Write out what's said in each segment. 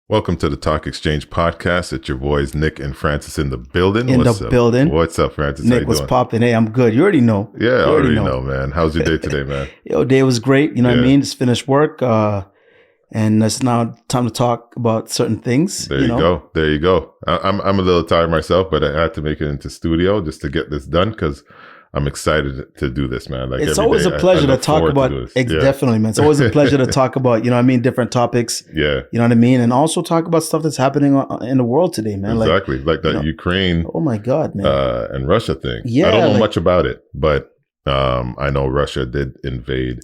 Welcome to the Talk Exchange podcast. It's your boys Nick and Francis in the building. What's up? Building. What's up, Francis? Nick, what's popping? Hey, I'm good. You already know. Yeah, I already know, man. How's your day today, man? Day was great. You know what I mean? Just finished work. And it's now time to talk about certain things. There you go. I'm a little tired myself, but I had to make it into studio just to get this done because I'm excited to do this, man. Like it's always a pleasure to talk about. Definitely, man. It's always a pleasure to talk about, different topics. Yeah. You know what I mean? And also talk about stuff that's happening in the world today, man. Exactly. Like that Ukraine. Oh my God, man. And Russia thing. Yeah. I don't know much about it, but I know Russia did invade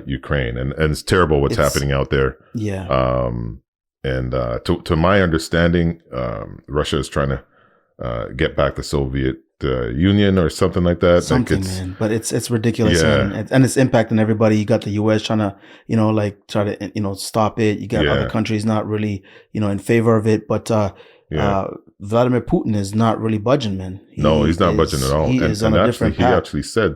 Ukraine, and it's terrible what's happening out there. Yeah. And to my understanding, Russia is trying to get back the Soviet Union or something like that. Man. But it's ridiculous, yeah. man. And it's impacting everybody. You got the U.S. trying to, try to, stop it. You got other countries not really, in favor of it. But Vladimir Putin is not really budging, man. He's not budging at all. He is on a different path. He actually said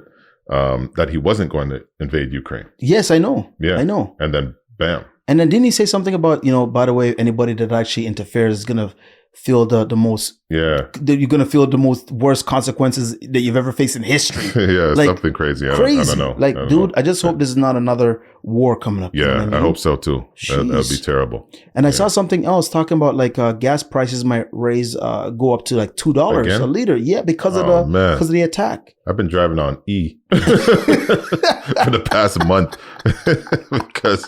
that he wasn't going to invade Ukraine. Yes, I know. Yeah, I know. And then bam. And then didn't he say something about, by the way, anybody that actually interferes is going to feel the most, you're going to feel the most worst consequences that you've ever faced in history. Yeah, something crazy. I don't know. I just hope this is not another war coming up. Yeah, you know what I mean? I hope so too. That'd be terrible. And I saw something else talking about gas prices might go up to $2 a liter. Yeah, because of the attack. I've been driving on E for the past month because,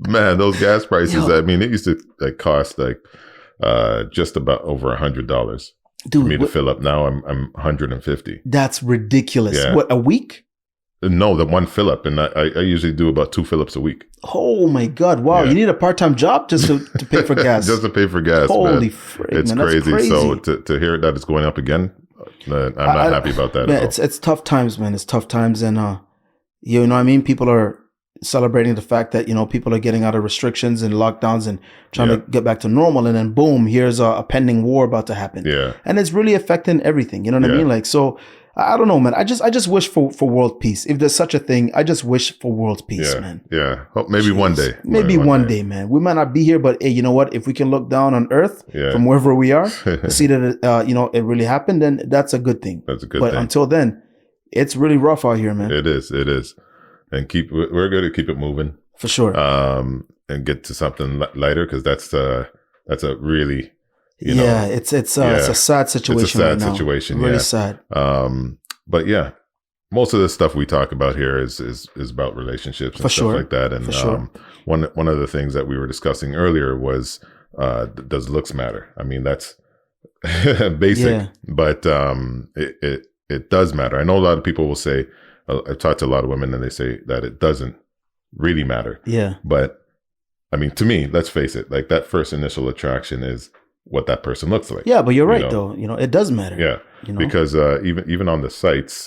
man, those gas prices. I mean, it used to cost just about over $100 for me to fill up. Now I'm $150. That's ridiculous. Yeah. What, a week? No, the one fill up, and I usually do about 2 fill-ups a week. Oh my God! Wow, you need a part-time job just to pay for gas. Just to pay for gas. Holy man. Frick, it's man, crazy. Crazy. So to hear that it's going up again, I'm not happy about that. Man, it's tough times, man. It's tough times, and you know what I mean. People are celebrating the fact that people are getting out of restrictions and lockdowns and trying to get back to normal, and then boom, here's a pending war about to happen. Yeah, and it's really affecting everything. You know what I mean? So. I don't know, man. I just wish for world peace. If there's such a thing, I just wish for world peace, man. Yeah. Maybe one day. Maybe one day, man. We might not be here, but hey, you know what? If we can look down on Earth from wherever we are, see that it really happened, then that's a good thing. That's a good thing. But until then, it's really rough out here, man. It is. And we're going to keep it moving for sure. And get to something lighter because that's a really. It's a sad situation. It's a sad situation. Really sad. But yeah, most of the stuff we talk about here is about relationships and stuff like that. And one of the things that we were discussing earlier was does looks matter? I mean, that's basic, but it does matter. I know a lot of people will say, I've talked to a lot of women and they say that it doesn't really matter. Yeah. But I mean, to me, let's face it, that first initial attraction is what that person looks like. Yeah, but you're right though. It does matter. Yeah. Because even on the sites,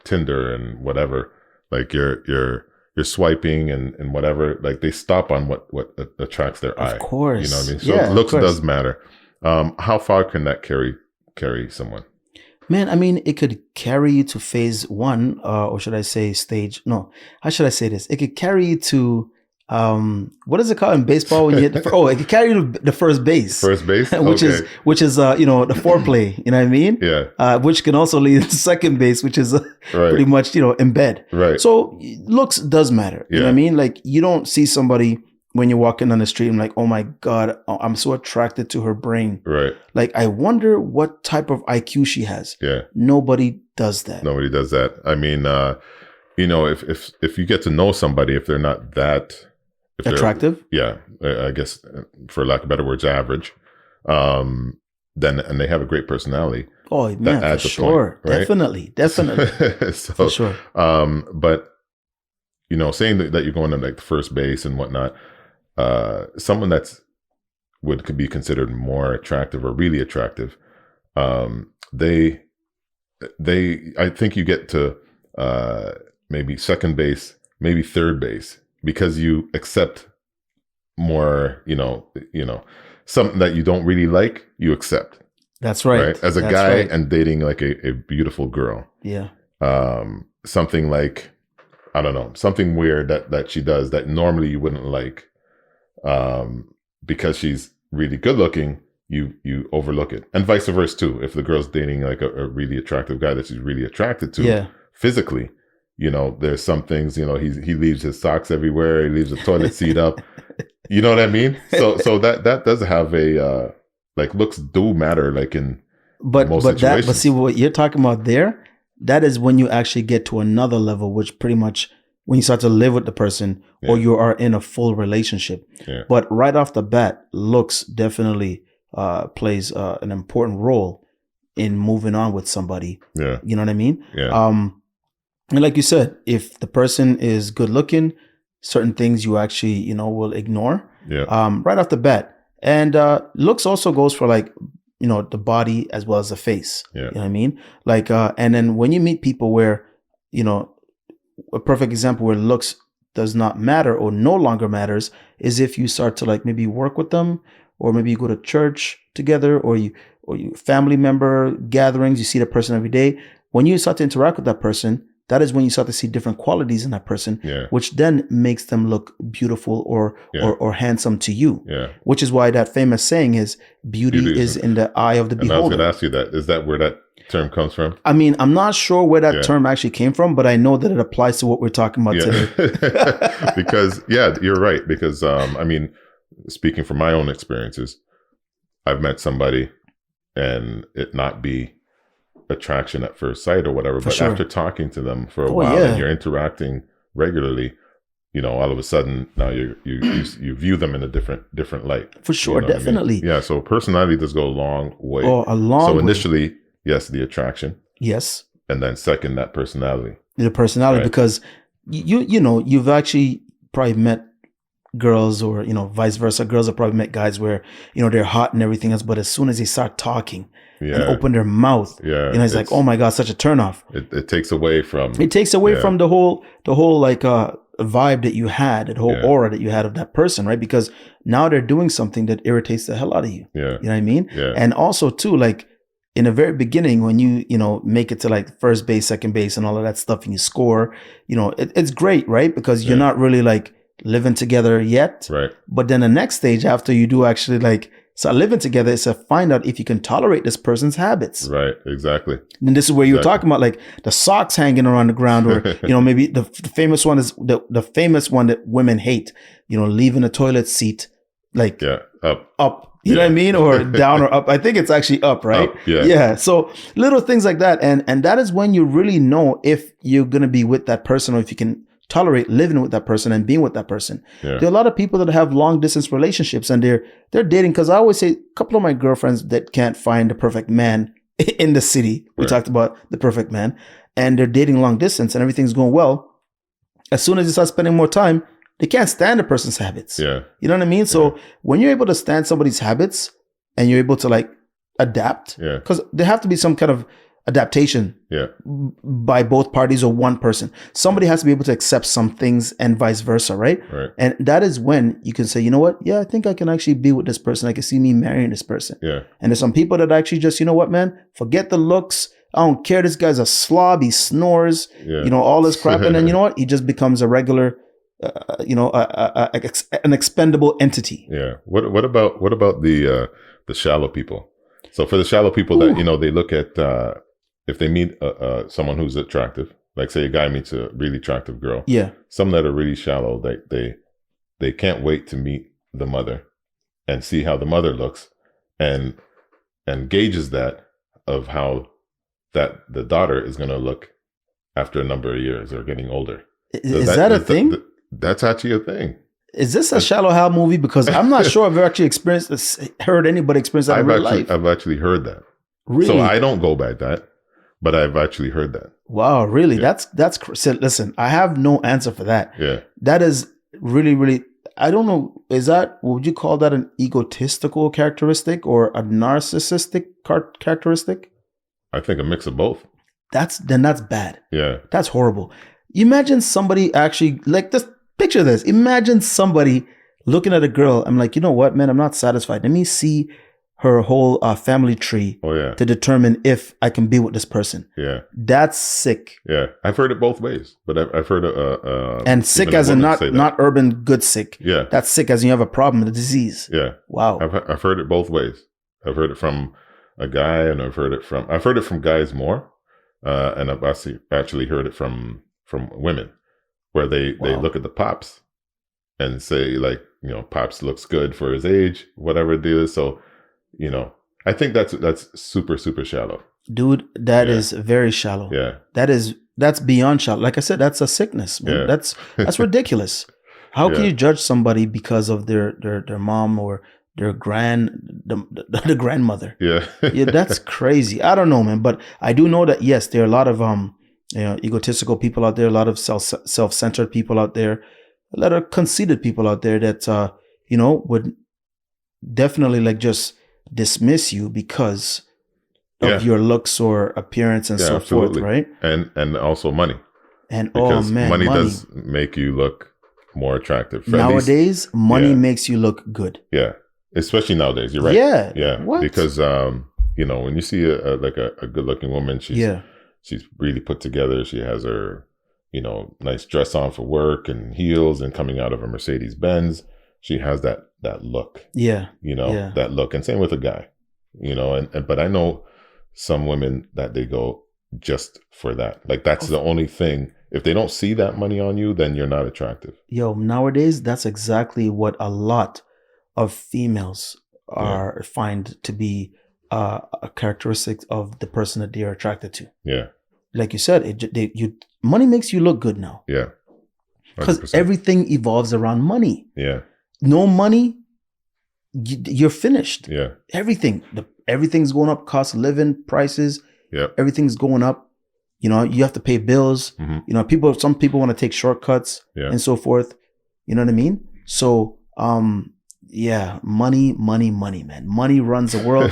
Tinder and whatever, you're swiping and whatever, they stop on what attracts their eye. Of course. You know what I mean? So looks does matter. How far can that carry someone? Man, I mean, it could carry you to phase 1, or should I say stage? No, how should I say this? It could carry you to what is it called in baseball when you hit it could carry you to the first base. First base? which is the foreplay, you know what I mean? Yeah. Which can also lead to second base, which is pretty much, in bed. Right. So looks does matter. You know what I mean? You don't see somebody when you're walking on the street and like, oh my God, I'm so attracted to her brain. Right. I wonder what type of IQ she has. Yeah. Nobody does that. Nobody does that. I mean, if you get to know somebody, if they're not that attractive, I guess for lack of better words, average, then and they have a great personality. Oh man, for sure, point, right? Definitely. So, for sure. But saying that you're going to the first base and whatnot, someone could be considered more attractive or really attractive. I think you get to maybe second base, maybe third base. Because you accept more, something that you don't really like, you accept. That's right. As a guy and dating a beautiful girl. Yeah. Something I don't know, something weird that she does that normally you wouldn't like. because she's really good looking, you overlook it, and vice versa too. If the girl's dating like a really attractive guy that she's really attracted to Yeah. physically, there's some things, he leaves his socks everywhere, he leaves the toilet seat up. You know what I mean? So that does have a like, looks do matter, like in most situations. But see what you're talking about there, that is when you actually get to another level, which pretty much when you start to live with the person or you are in a full relationship. Yeah. But right off the bat, looks definitely plays an important role in moving on with somebody. Yeah. You know what I mean? Yeah. And like you said, if the person is good looking, certain things you actually, will ignore. Yeah. Right off the bat. And looks also goes for like, the body as well as the face. Yeah. You know what I mean? Like, and then when you meet people where, a perfect example where looks does not matter or no longer matters is if you start to like maybe work with them, or maybe you go to church together, or you family member gatherings, you see the person every day. When you start to interact with that person, that is when you start to see different qualities in that person, which then makes them look beautiful or handsome to you. Yeah. Which is why that famous saying is beauty is in the eye of the beholder. And I was going to ask you that. Is that where that term comes from? I mean, I'm not sure where that term actually came from, but I know that it applies to what we're talking about today. Because, you're right. Because, I mean, speaking from my own experiences, I've met somebody and it not be attraction at first sight or whatever, but after talking to them for a while and you're interacting regularly, all of a sudden now you view them in a different light. For sure, definitely. I mean? Yeah, so personality does go a long way. Oh, a long way. So initially, yes, the attraction. Yes. And then second, that personality. The personality, right? Because you've actually probably met girls, or vice versa. Girls have probably met guys where they're hot and everything else, but as soon as they start talking and open their mouth, it's like, oh my god, such a turnoff. It takes away from from the whole like vibe that you had, that whole aura that you had of that person, right? Because now they're doing something that irritates the hell out of you. Yeah. You know what I mean? Yeah. And also too, like in the very beginning, when you make it to like first base, second base, and all of that stuff, and you score, it's great, right? Because you're not really like living together yet, right? But then the next stage after you do actually like start living together is to find out if you can tolerate this person's habits, right? Exactly. And this is where you were talking about like the socks hanging around the ground, or maybe the famous one is the famous one that women hate, leaving a toilet seat like up. You know what I mean? Or down or up. I think it's actually up, right? Up, yeah. Yeah. So little things like that. And that is when you really know if you're going to be with that person, or if you can tolerate living with that person and being with that person. Yeah. There are a lot of people that have long distance relationships and they're dating, because I always say a couple of my girlfriends that can't find the perfect man in the city. We talked about the perfect man, and they're dating long distance and everything's going well. As soon as they start spending more time, they can't stand the person's habits. Yeah. You know what I mean? So when you're able to stand somebody's habits and you're able to like adapt, because there have to be some kind of adaptation by both parties or one person. Somebody has to be able to accept some things and vice versa, right? And that is when you can say, you know what? Yeah, I think I can actually be with this person. I can see me marrying this person. Yeah. And there's some people that actually just, you know what, man? Forget the looks. I don't care. This guy's a slob. He snores, all this crap. And then you know what? He just becomes a regular, an expendable entity. Yeah. What about the shallow people? So for the shallow people that, they look at, if they meet someone who's attractive, like say a guy meets a really attractive girl. Yeah. Some that are really shallow, they can't wait to meet the mother and see how the mother looks and gauges that of how that the daughter is going to look after a number of years or getting older. Is that a thing? That's actually a thing. Is this a Shallow Hal movie? Because I'm not sure I've actually heard anybody experience that in real life. I've actually heard that. Really? So I don't go by that, but I've actually heard that. Wow, really? Yeah. So listen, I have no answer for that. Yeah. That is really, really, I don't know. Would you call that an egotistical characteristic or a narcissistic characteristic? I think a mix of both. That's bad. Yeah. That's horrible. Imagine somebody actually like this. Picture this. Imagine somebody looking at a girl. I'm like, you know what, man? I'm not satisfied. Let me see her whole family tree Oh yeah. to determine if I can be with this person. Yeah. That's sick. Yeah. I've heard it both ways, but I've heard And sick even a as in woman say that. not urban good sick. Yeah. That's sick as in you have a problem, a disease. Yeah. Wow. I've heard it both ways. I've heard it from a guy, and I've heard it from guys more, and I've actually heard it from women, where they Wow. look at the pops and say, like, pops looks good for his age, whatever it is. So, I think that's super, super shallow. Dude, that Yeah. is very shallow. Yeah. That's beyond shallow. Like I said, that's a sickness, man. Yeah. That's ridiculous. How can Yeah. you judge somebody because of their mom or their the grandmother? Yeah. Yeah, that's crazy. I don't know, man, but I do know that yes, there are a lot of egotistical people out there, a lot of self-centered people out there, a lot of conceited people out there that would definitely like just dismiss you because of Yeah. your looks or appearance and Yeah, so absolutely. forth, right? And also money, And because oh man, money does make you look more attractive. At least- nowadays, money yeah. makes you look good. yeah, especially nowadays. You're right. Yeah. Yeah. What? Because when you see a good looking woman, she's really put together. She has her, nice dress on for work and heels, and coming out of a Mercedes Benz, she has that look. Yeah. That look. And same with a guy. But I know some women that they go just for that. Like that's the only thing. If they don't see that money on you, then you're not attractive. Yo, nowadays that's exactly what a lot of females find to be a characteristic of the person that they are attracted to. Yeah. Like you said, money makes you look good now. Yeah. Because 100%. everything evolves around money. Yeah. No money, you're finished. Yeah. Everything's going up. Cost of living, prices. Yeah. Everything's going up. You have to pay bills. Mm-hmm. Some people want to take shortcuts and so forth. You know what I mean? So, money, man. Money runs the world.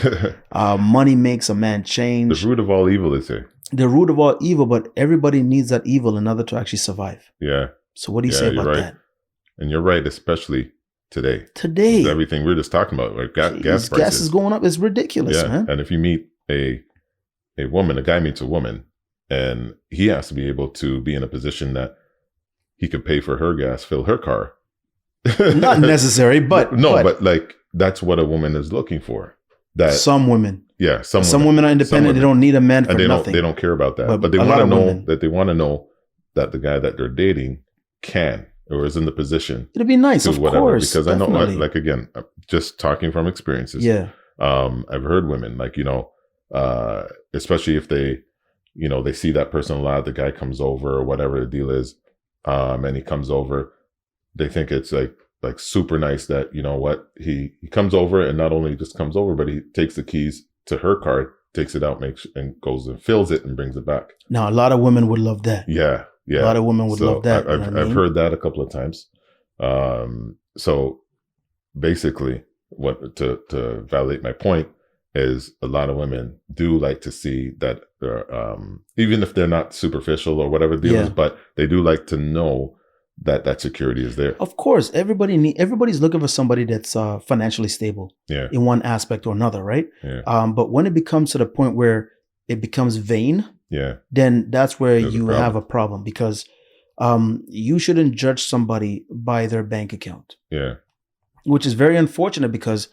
Money makes a man change. The root of all evil is here. The root of all evil, but everybody needs that evil in order to actually survive. Yeah. So what do you say about that? And you're right, especially today. Today. Everything we're just talking about, like gas prices. Gas is going up. It's ridiculous, man. And if you meet a guy meets a woman, and he has to be able to be in a position that he could pay for her gas, fill her car. Not necessary, but but like that's what a woman is looking for. That some women. Yeah, some women are independent. They don't need a man for nothing. They don't care about that. But they want to know that the guy that they're dating can or is in the position. It'd be nice, of course. Because definitely. I know, like again, just talking from experiences. Yeah. I've heard women like especially if they see that person a lot. The guy comes over or whatever the deal is, and he comes over. They think it's like super nice that he comes over, and not only just comes over, but he takes the keys to her car, takes it out, and goes and fills it and brings it back. Now a lot of women would love that. Yeah. A lot of women would love that. I've heard that a couple of times. So basically, what to validate my point is a lot of women do like to see that even if they're not superficial or whatever the deal is, but they do like to know that security is there. Of course, everybody's looking for somebody that's financially stable in one aspect or another, right? Yeah. But when it becomes to the point where it becomes vain, then that's where you have a problem, because you shouldn't judge somebody by their bank account. Yeah. Which is very unfortunate, because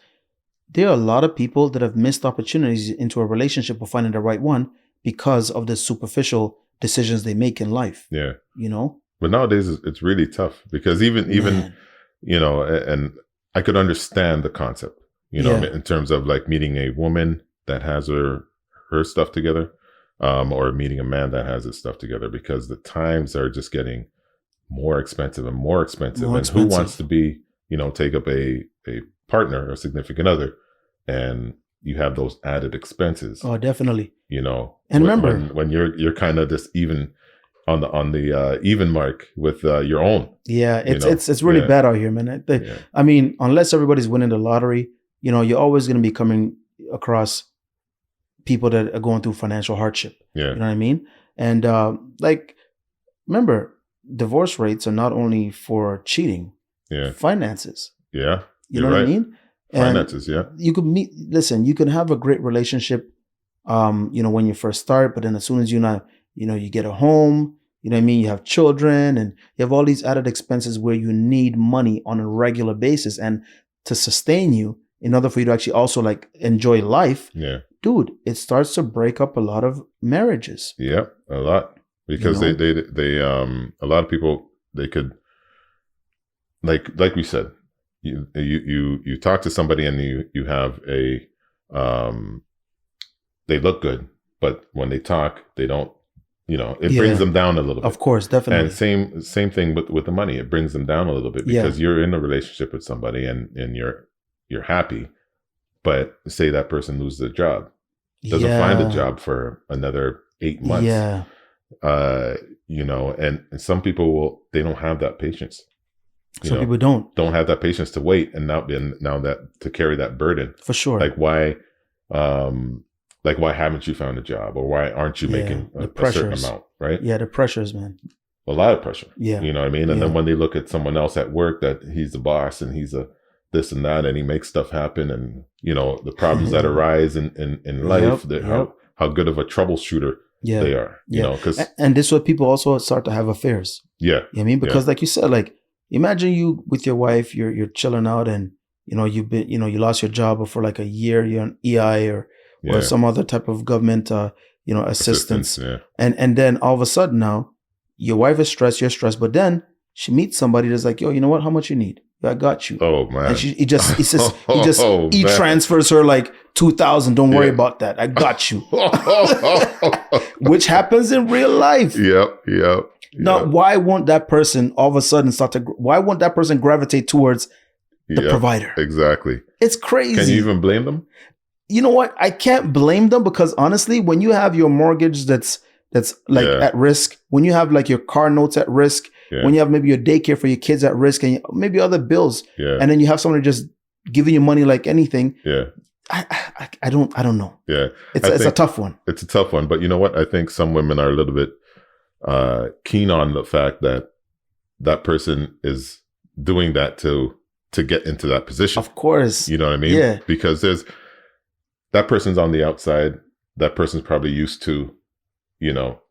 there are a lot of people that have missed opportunities into a relationship or finding the right one because of the superficial decisions they make in life. Yeah. But nowadays it's really tough, because even and I could understand the concept, in terms of like meeting a woman that has her stuff together, or meeting a man that has his stuff together, because the times are just getting more expensive and more expensive. And who wants to be, take up a partner or significant other, and you have those added expenses. Oh, definitely. And remember when you're kind of just even on the even mark with your own. Yeah, it's really bad out here, man. I mean, unless everybody's winning the lottery, you're always going to be coming across people that are going through financial hardship. Yeah. You know what I mean? And remember, divorce rates are not only for cheating, finances. Yeah. You know what I mean? And finances. Yeah. you could meet. Listen, you can have a great relationship, when you first start, but then as soon as you get a home, you know what I mean. You have children, and you have all these added expenses where you need money on a regular basis, and to sustain you, in order for you to actually also like enjoy life. Yeah. Dude, it starts to break up a lot of marriages. Yeah, a lot, because You know? they a lot of people, they could, like we said, you talk to somebody and you have a they look good, but when they talk, they don't, it brings Yeah, them down a little bit. of course, definitely. And same thing with the money. It brings them down a little bit, because you're in a relationship with somebody, and you're happy, but say that person loses their job, doesn't find a job for another 8 months. Yeah. And some people they don't have that patience. Some people don't have that patience to wait, and now that to carry that burden. for sure. Like why haven't you found a job, or why aren't you making a certain amount, right? Yeah, the pressures, man. A lot of pressure. Yeah. You know what I mean? And then when they look at someone else at work, that he's the boss and he's a this and that, and he makes stuff happen, and the problems that arise in life, how good of a troubleshooter they are. Because and this is what people also start to have affairs. Yeah. You know what I mean? Because like you said, like imagine you with your wife, you're chilling out, and you've been, you lost your job for like a year, you're on EI or some other type of government assistance. Yeah. And then all of a sudden now your wife is stressed, you're stressed, but then she meets somebody that's like, yo, you know what? How much you need? I got you. Oh man. And he transfers her like 2,000. Don't worry about that. I got you. Which happens in real life. Yep. Now, why won't that person all of a sudden why won't that person gravitate towards the provider? Exactly. It's crazy. Can you even blame them? You know what? I can't blame them, because honestly, when you have your mortgage that's like at risk, when you have like your car notes at risk, when you have maybe your daycare for your kids at risk, and maybe other bills, and then you have somebody just giving you money like anything. I don't know. Yeah. It's a tough one. It's a tough one. But you know what? I think some women are a little bit keen on the fact that that person is doing that to get into that position. Of course. You know what I mean? Yeah. Because that person's on the outside. That person's probably used to,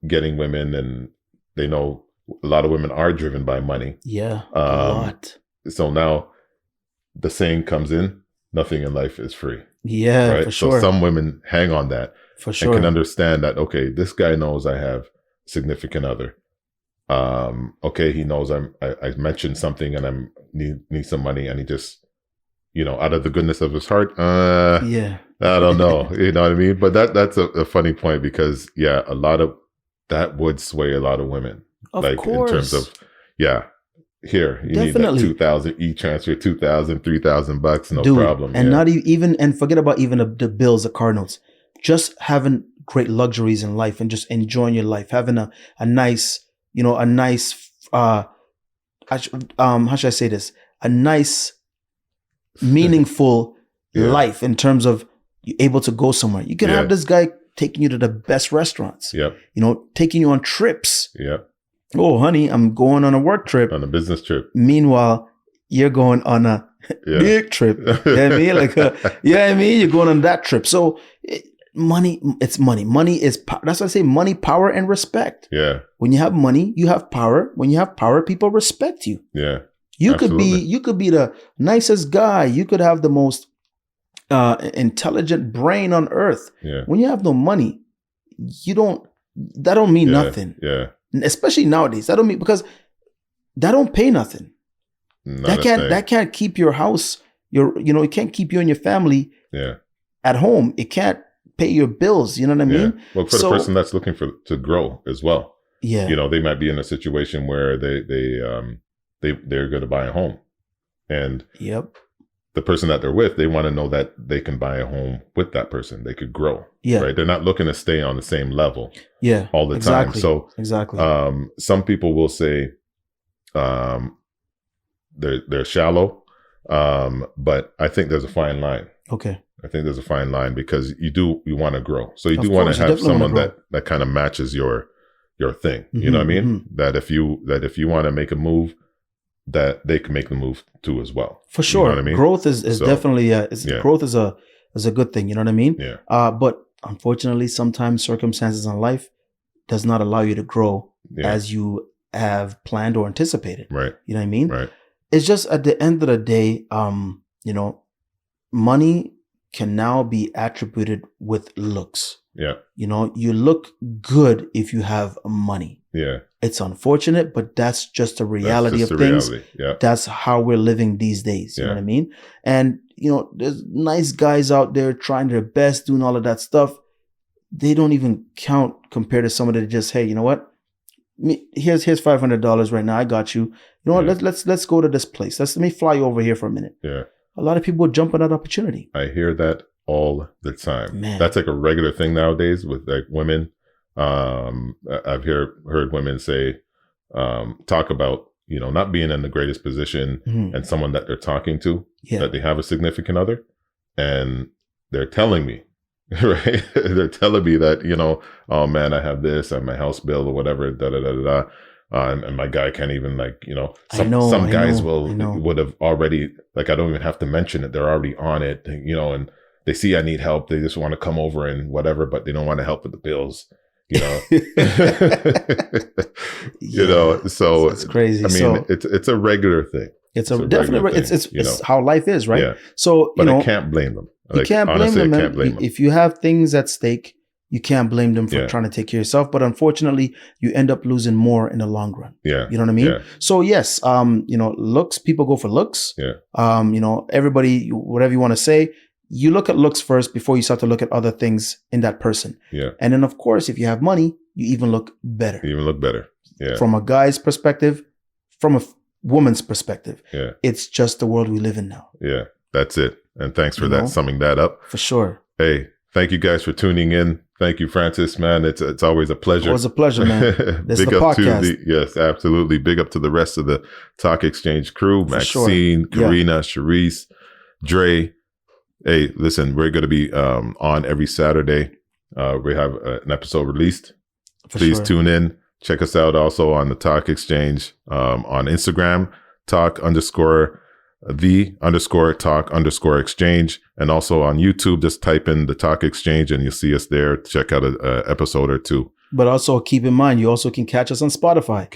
getting women, and they know a lot of women are driven by money. Yeah. A lot. So now the saying comes in, nothing in life is free. Yeah, right? for sure. So some women hang on that. For sure. And can understand that, okay, this guy knows I have significant other. Okay, he knows I mentioned something and I need some money, and he just, out of the goodness of his heart, I don't know, you know what I mean? But that's a funny point, because a lot of that would sway a lot of women. Of like course. In terms of, here, you Definitely. need that 2,000 e-transfer, 2,000, $3,000, no Dude, problem. And not even, and forget about even the bills, the car notes, just having great luxuries in life and just enjoying your life, having a nice, how should I say this? A nice, meaningful life in terms of you're able to go somewhere. You can have this guy taking you to the best restaurants. Yep. Taking you on trips. Yep. Oh, honey, I'm going on a work trip. On a business trip. Meanwhile, you're going on a big trip. You know what I mean? You're going on that trip. So money, it's money. Money is, that's why I say money, power, and respect. Yeah. When you have money, you have power. When you have power, people respect you. Yeah. You could be the nicest guy. You could have the most intelligent brain on earth. Yeah. When you have no money, that don't mean nothing. Yeah. Especially nowadays. That don't mean, because that don't pay nothing. That can't keep your house, it can't keep you and your family at home. It can't pay your bills. You know what I mean? Well, for the person that's looking to grow as well. Yeah. They might be in a situation where they're going to buy a home, and the person that they're with, they want to know that they can buy a home with that person. They could grow. Yeah. Right. They're not looking to stay on the same level. Yeah. All the time. So exactly. Some people will say, they're shallow, but I think there's a fine line. Okay. I think there's a fine line, because you want to grow. So you do want to have someone that kind of matches your thing. You know what I mean? Mm-hmm. That if you want to make a move, that they can make the move to as well. For sure. You know what I mean? Growth is So, definitely yeah. growth is a good thing. You know what I mean? Yeah. But unfortunately, sometimes circumstances in life does not allow you to grow as you have planned or anticipated. Right. You know what I mean? Right. It's just at the end of the day, you know, money can now be attributed with looks. Yeah. You know, you look good if you have money. Yeah. It's unfortunate, but that's just the reality of things. Yeah. That's how we're living these days. You know what I mean? And, you know, there's nice guys out there trying their best, doing all of that stuff. They don't even count compared to somebody that just, hey, you know what? Here's $500 right now. I got you. You know what? Let's go to this place. Let me fly you over here for a minute. Yeah. A lot of people jump on that opportunity. I hear that all the time. Man. That's like a regular thing nowadays with like women. I've heard women say, talk about, you know, not being in the greatest position and someone that they're talking to, that they have a significant other, and they're telling me, right? They're telling me that, you know, oh man, I have this and my house bill or whatever, and my guy can't even, like, you know, some guys would have already, like, I don't even have to mention it. They're already on it, you know, and they see I need help. They just want to come over and whatever, but they don't want to help with the bills, you know. You know, so it's crazy. I mean, it's a regular thing. It's definitely it's how life is, right? Yeah. So, but I can't blame them. You can't blame them. If you have things at stake, you can't blame them for trying to take care of yourself. But unfortunately, you end up losing more in the long run. Yeah. You know what I mean? Yeah. So yes, you know, looks, people go for looks. Yeah. You know, everybody, whatever you want to say, you look at looks first before you start to look at other things in that person. Yeah. And then of course, if you have money, you even look better. You even look better. Yeah. From a guy's perspective, from a woman's perspective. Yeah. It's just the world we live in now. Yeah. That's it. And thanks for that, summing that up. For sure. Hey, thank you guys for tuning in. Thank you, Francis, man. It's always a pleasure. Always a pleasure, man. This Big is the up podcast. to yes, absolutely. Big up to the rest of the Talk Exchange crew. For Maxine, sure. Karina, Sharice, Dre. Hey, listen, we're going to be on every Saturday. We have an episode released. Please tune in. Check us out also on the Talk Exchange on Instagram, talk_exchange, and also on YouTube. Just type in the Talk Exchange and you'll see us there. Check out an episode or two. But also keep in mind, you also can catch us on Spotify. You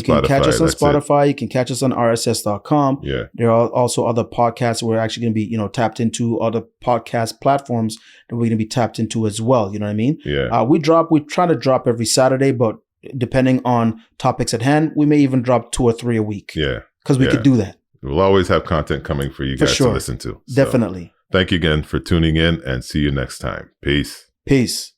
can catch us on Spotify. You can catch us on rss.com. Yeah. There are also other podcasts we're actually going to be, you know, tapped into, other podcast platforms that we're going to be tapped into as well. You know what I mean? Yeah. We try to drop every Saturday, but depending on topics at hand, we may even drop 2 or 3 a week. Yeah. Because we could do that. We'll always have content coming for you guys to listen to. Definitely. So, thank you again for tuning in and see you next time. Peace. Peace.